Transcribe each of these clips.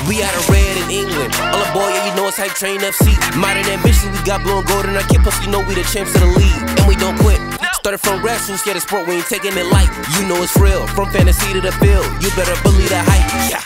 We out of red in England. All aboard, yeah, you know it's Hype Train FC. Modern ambition, we got blue and gold in our kit, plus you know we the champs of the league. And we don't quit. Started from grassroots, yeah, the sport, we ain't taking it light. You know it's real, from fantasy to the field. You better believe the hype, yeah.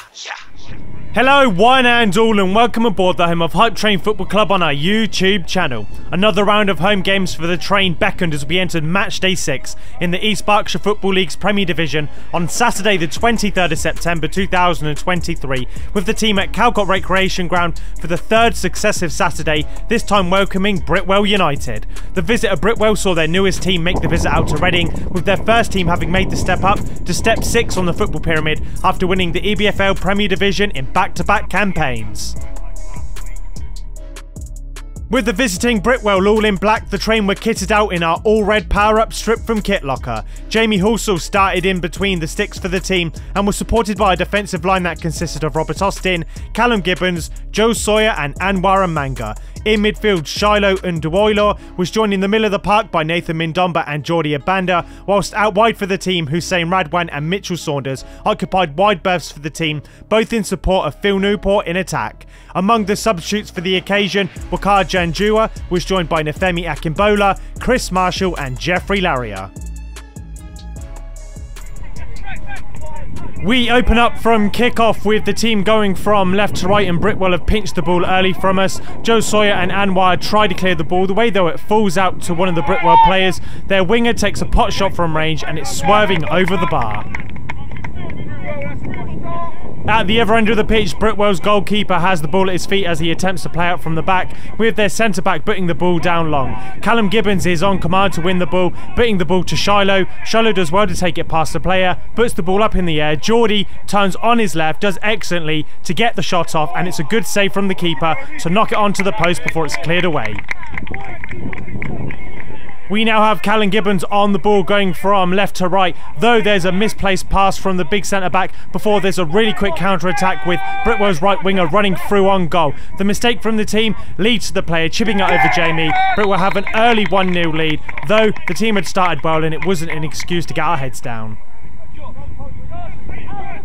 Hello, one and all, and welcome aboard the home of Hype Train Football Club on our YouTube channel. Another round of home games for the Train beckoned as we entered match day 6 in the East Berkshire Football League's Premier Division on Saturday the 23rd of September 2023, with the team at Calcot Recreation Ground for the third successive Saturday, this time welcoming Britwell United. The visit of Britwell saw their newest team make the visit out to Reading, with their first team having made the step up to step 6 on the football pyramid after winning the EBFL Premier Division in back-to-back campaigns. With the visiting Britwell all in black, the Train were kitted out in our all-red power-up strip from Kitlocker. Jamie Halsall started in between the sticks for the team and was supported by a defensive line that consisted of Robert Austin, Callum Gibbons, Joe Sawyer and Anwar Manga. In midfield, Shiloh and Duoilo was joined in the middle of the park by Nathan Mindomba and Jordi Abanda, whilst out wide for the team, Hussein Radwan and Mitchell Saunders occupied wide berths for the team, both in support of Phil Newport in attack. Among the substitutes for the occasion, Wakar Janjua was joined by Nefemi Akimbola, Chris Marshall and Jeffrey Larrier. We open up from kick-off with the team going from left to right, and Britwell have pinched the ball early from us. Joe Sawyer and Anwar try to clear the ball. The way though it falls out to one of the Britwell players. Their winger takes a pot shot from range and it's swerving over the bar. At the other end of the pitch, Britwell's goalkeeper has the ball at his feet as he attempts to play out from the back, with their centre-back putting the ball down long. Callum Gibbons is on command to win the ball, putting the ball to Shiloh. Shiloh does well to take it past the player, puts the ball up in the air. Jordi turns on his left, does excellently to get the shot off, and it's a good save from the keeper to knock it onto the post before it's cleared away. We now have Callum Gibbons on the ball going from left to right, though there's a misplaced pass from the big centre-back before there's a really quick counter-attack with Britwell's right winger running through on goal. The mistake from the team leads to the player chipping it over Jamie. Britwell have an early 1-0 lead, though the team had started well and it wasn't an excuse to get our heads down.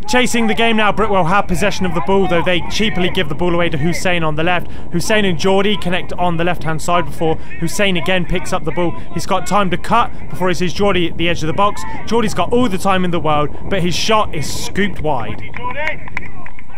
Chasing the game now, Britwell have possession of the ball, though they cheaply give the ball away to Hussein on the left. Hussein and Jordi connect on the left-hand side before Hussein again picks up the ball. He's got time to cut before he sees Jordi at the edge of the box. Jordi's got all the time in the world, but his shot is scooped wide.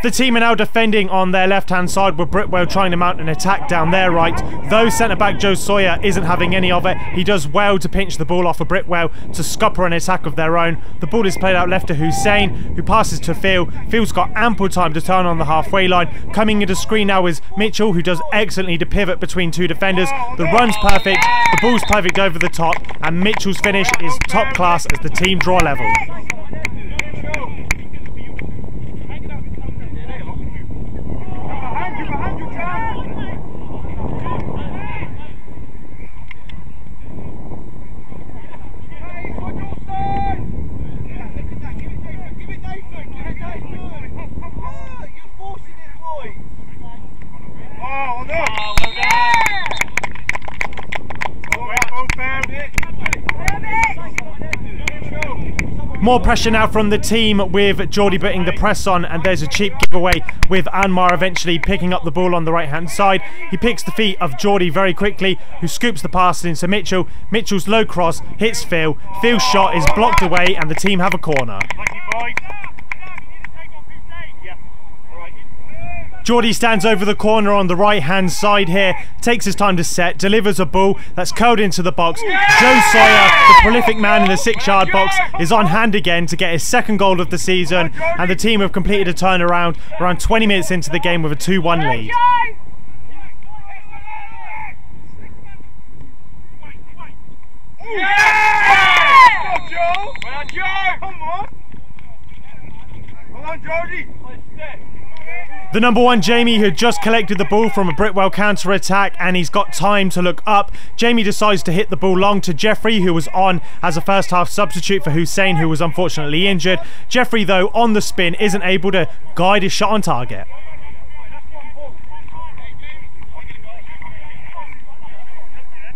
The team are now defending on their left-hand side, with Britwell trying to mount an attack down their right. Though centre-back Joe Sawyer isn't having any of it, he does well to pinch the ball off of Britwell to scupper an attack of their own. The ball is played out left to Hussein, who passes to Phil. Phil's got ample time to turn on the halfway line. Coming into screen now is Mitchell, who does excellently to pivot between two defenders. The run's perfect, the ball's perfect over the top, and Mitchell's finish is top class as the team draw level. More pressure now from the team with Jordi putting the press on, and there's a cheap giveaway with Anwar eventually picking up the ball on the right hand side. He picks the feet of Jordi very quickly, who scoops the pass into Mitchell. Mitchell's low cross hits Phil. Phil's shot is blocked away and the team have a corner. Jordi stands over the corner on the right hand side here, takes his time to set, delivers a ball that's curled into the box. Joe Sawyer, the prolific man in the 6-yard box, is on hand again to get his second goal of the season, and the team have completed a turnaround around 20 minutes into the game with a 2-1 lead. Yeah! Go, Joe! Well on, Joe! Come on! Come on, Jordi! The number 1 Jamie, who had just collected the ball from a Britwell counter-attack, and he's got time to look up. Jamie decides to hit the ball long to Jeffrey, who was on as a first half substitute for Hussein, who was unfortunately injured. Jeffrey, though, on the spin, isn't able to guide his shot on target.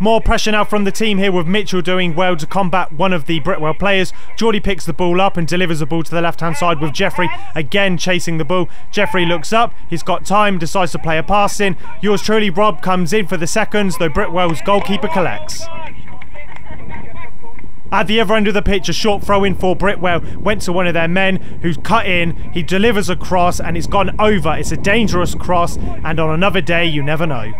More pressure now from the team here, with Mitchell doing well to combat one of the Britwell players. Geordie picks the ball up and delivers the ball to the left-hand side, with Jeffrey again chasing the ball. Jeffrey looks up, he's got time, decides to play a pass in. Yours truly, Rob, comes in for the seconds, though Britwell's goalkeeper collects. At the other end of the pitch, a short throw in for Britwell went to one of their men, who's cut in, he delivers a cross and it's gone over. It's a dangerous cross, and on another day you never know.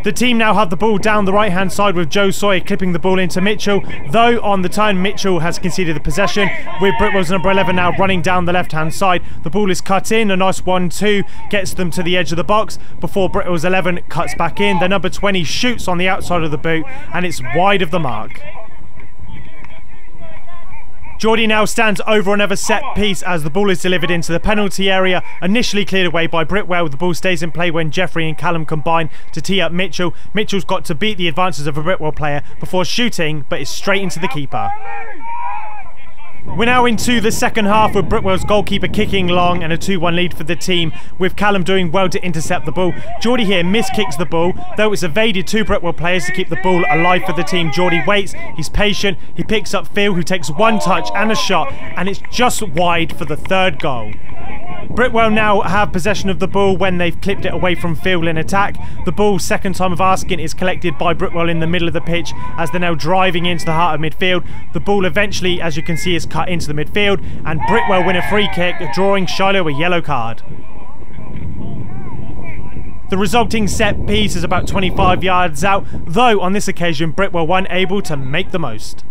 The team now have the ball down the right hand side, with Joe Sawyer clipping the ball into Mitchell, though on the turn Mitchell has conceded the possession, with Britwell's number 11 now running down the left hand side. The ball is cut in, a nice 1-2 gets them to the edge of the box before Britwell's 11 cuts back in. The number 20 shoots on the outside of the boot and it's wide of the mark. Geordie now stands over another set piece as the ball is delivered into the penalty area, initially cleared away by Britwell. The ball stays in play when Jeffrey and Callum combine to tee up Mitchell. Mitchell's got to beat the advances of a Britwell player before shooting, but it's straight into the keeper. We're now into the second half, with Britwell's goalkeeper kicking long and a 2-1 lead for the team, with Callum doing well to intercept the ball. Geordie here miskicks the ball, though it's evaded two Britwell players to keep the ball alive for the team. Geordie waits, he's patient, he picks up Phil, who takes one touch and a shot, and it's just wide for the third goal. Britwell now have possession of the ball when they've clipped it away from Phil in attack. The ball, second time of asking, is collected by Britwell in the middle of the pitch as they're now driving into the heart of midfield. The ball eventually, as you can see, is cut into the midfield, and Britwell win a free kick, drawing Shiloh a yellow card. The resulting set piece is about 25 yards out, though on this occasion Britwell weren't able to make the most.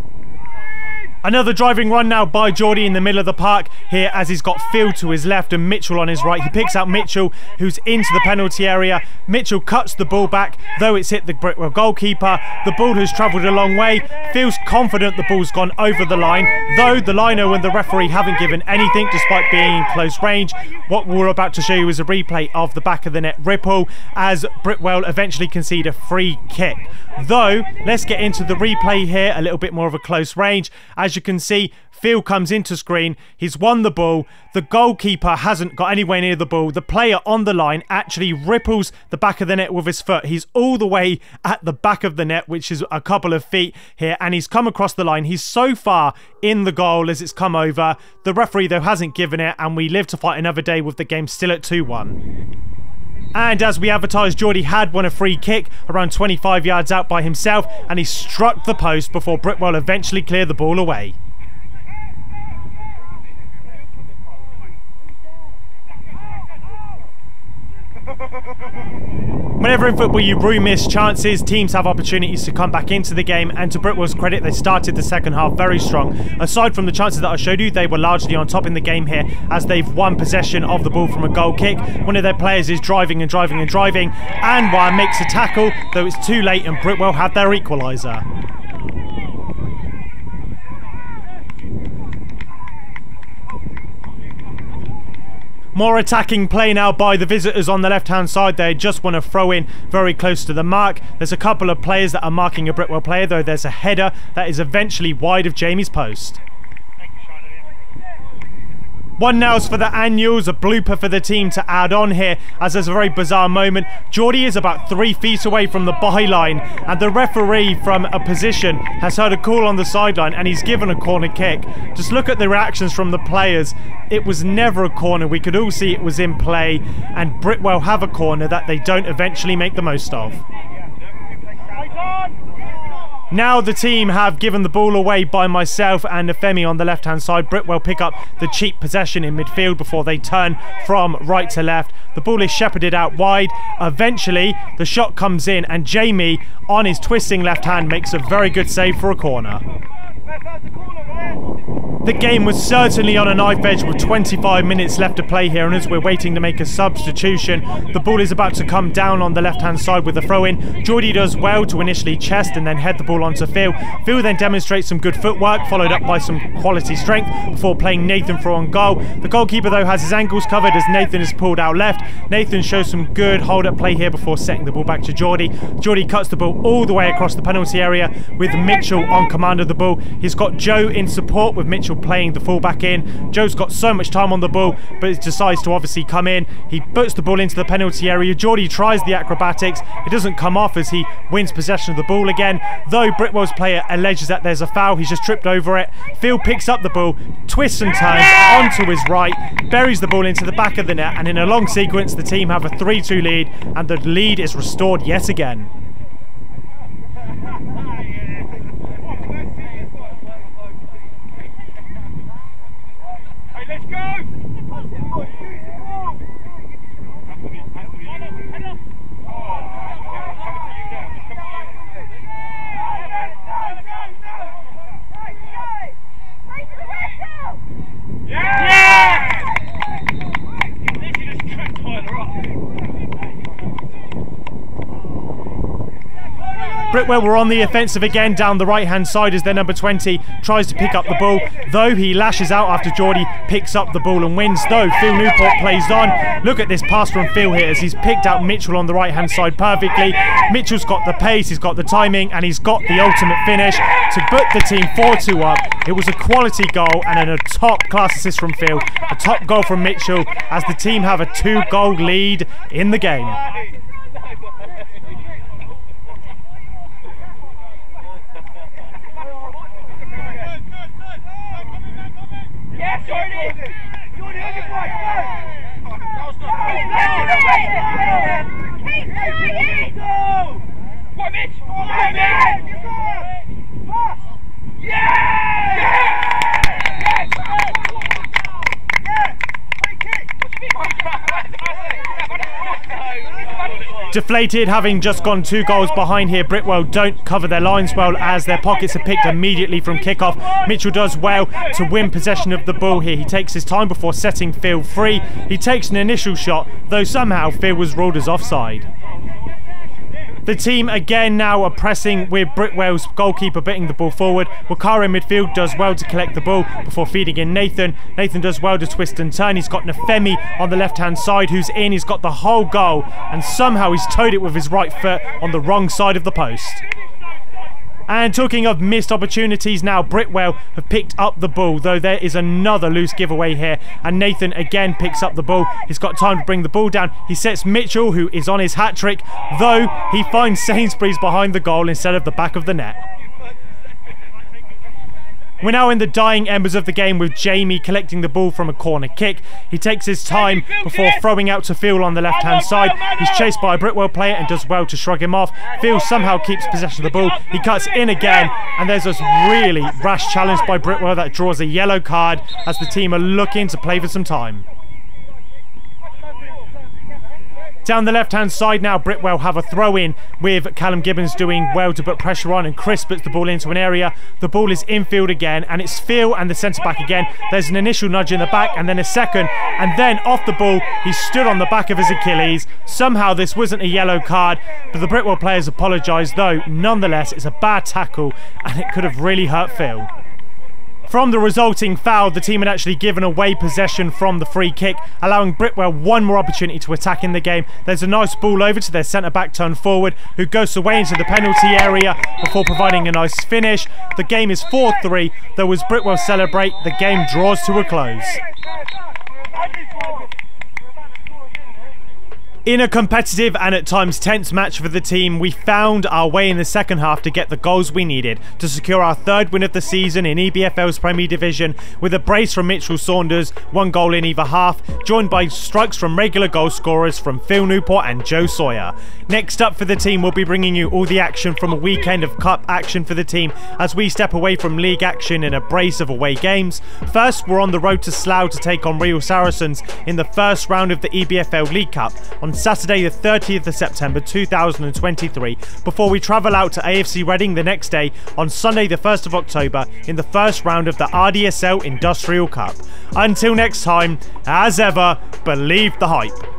Another driving run now by Geordie in the middle of the park here, as he's got Phil to his left and Mitchell on his right. He picks out Mitchell, who's into the penalty area. Mitchell cuts the ball back, though it's hit the Britwell goalkeeper. The ball has travelled a long way. Phil's confident the ball's gone over the line, though the lino and the referee haven't given anything despite being in close range. What we're about to show you is a replay of the back of the net ripple, as Britwell eventually concede a free kick. Though, let's get into the replay here, a little bit more of a close range. As you can see, Phil comes into screen, he's won the ball, the goalkeeper hasn't got anywhere near the ball, the player on the line actually ripples the back of the net with his foot. He's all the way at the back of the net, which is a couple of feet here, and he's come across the line. He's so far in the goal as it's come over. The referee though hasn't given it, and we live to fight another day with the game still at 2-1. And as we advertised, Geordie had won a free kick around 25 yards out by himself, and he struck the post before Britwell eventually cleared the ball away. Whenever in football you miss chances, teams have opportunities to come back into the game, and to Britwell's credit, they started the second half very strong. Aside from the chances that I showed you, they were largely on top in the game here, as they've won possession of the ball from a goal kick. One of their players is driving and driving and driving, and one makes a tackle, though it's too late and Britwell had their equaliser. More attacking play now by the visitors on the left-hand side. They just want to throw in very close to the mark. There's a couple of players that are marking a Britwell player, though there's a header that is eventually wide of Jamie's post. One now's for the annuals, a blooper for the team to add on here, as there's a very bizarre moment. Geordie is about 3 feet away from the byline, and the referee from a position has heard a call on the sideline, and he's given a corner kick. Just look at the reactions from the players. It was never a corner. We could all see it was in play, and Britwell have a corner that they don't eventually make the most of. Now the team have given the ball away by myself and Femi on the left hand side. Britwell pick up the cheap possession in midfield before they turn from right to left. The ball is shepherded out wide. Eventually the shot comes in, and Jamie on his twisting left hand makes a very good save for a corner. The game was certainly on a knife edge with 25 minutes left to play here, and as we're waiting to make a substitution, the ball is about to come down on the left-hand side with a throw-in. Geordie does well to initially chest and then head the ball onto Phil. Phil then demonstrates some good footwork, followed up by some quality strength before playing Nathan for on goal. The goalkeeper though has his ankles covered as Nathan is pulled out left. Nathan shows some good hold-up play here before setting the ball back to Geordie. Geordie cuts the ball all the way across the penalty area with Mitchell on command of the ball. He's got Joe in support, with Mitchell Mitchell playing the fullback in. Joe's got so much time on the ball, but he decides to obviously come in. He puts the ball into the penalty area. Geordie tries the acrobatics. It doesn't come off as he wins possession of the ball again. Though Britwell's player alleges that there's a foul, he's just tripped over it. Phil picks up the ball, twists and turns onto his right, buries the ball into the back of the net, and in a long sequence the team have a 3-2 lead, and the lead is restored yet again. Let's go! Britwell were on the offensive again down the right hand side as their number 20 tries to pick up the ball, though he lashes out after Geordie picks up the ball and wins. Though Phil Newport plays on. Look at this pass from Phil here as he's picked out Mitchell on the right hand side perfectly. Mitchell's got the pace, he's got the timing, and he's got the ultimate finish to put the team 4-2 up. It was a quality goal and a top class assist from Phil, a top goal from Mitchell as the team have a 2-goal lead in the game. Deflated, having just gone 2 goals behind here, Britwell don't cover their lines well as their pockets are picked immediately from kickoff. Mitchell does well to win possession of the ball here. He takes his time before setting Phil free. He takes an initial shot, though somehow Phil was ruled as offside. The team again now are pressing with Britwell's goalkeeper putting the ball forward. Wakara in midfield does well to collect the ball before feeding in Nathan. Nathan does well to twist and turn. He's got Nafemi on the left hand side who's in. He's got the whole goal and somehow he's towed it with his right foot on the wrong side of the post. And talking of missed opportunities now, Britwell have picked up the ball, though there is another loose giveaway here. And Nathan again picks up the ball. He's got time to bring the ball down. He sets Mitchell, who is on his hat-trick, though he finds Sainsbury's behind the goal instead of the back of the net. We're now in the dying embers of the game with Jamie collecting the ball from a corner kick. He takes his time before throwing out to Phil on the left hand side. He's chased by a Britwell player and does well to shrug him off. Phil somehow keeps possession of the ball. He cuts in again and there's this really rash challenge by Britwell that draws a yellow card as the team are looking to play for some time. Down the left-hand side now, Britwell have a throw-in with Callum Gibbons doing well to put pressure on, and Chris puts the ball into an area. The ball is infield again, and it's Phil and the centre-back again. There's an initial nudge in the back, and then a second, and then off the ball, he stood on the back of his Achilles. Somehow this wasn't a yellow card, but the Britwell players apologise, though nonetheless it's a bad tackle, and it could have really hurt Phil. From the resulting foul, the team had actually given away possession from the free kick, allowing Britwell one more opportunity to attack in the game. There's a nice ball over to their centre-back turned forward, who goes away into the penalty area before providing a nice finish. The game is 4-3, though as Britwell celebrate, the game draws to a close. In a competitive and at times tense match for the team, we found our way in the second half to get the goals we needed to secure our 3rd win of the season in EBFL's Premier Division, with a brace from Mitchell Saunders, 1 goal in either half, joined by strikes from regular goal scorers from Phil Newport and Joe Sawyer. Next up for the team, we'll be bringing you all the action from a weekend of cup action for the team as we step away from league action in a brace of away games. First, we're on the road to Slough to take on Real Saracens in the first round of the EBFL League Cup on Saturday the 30th of September 2023, before we travel out to AFC Reading the next day on Sunday the 1st of October in the first round of the RDSL Industrial Cup. Until next time, as ever, believe the hype.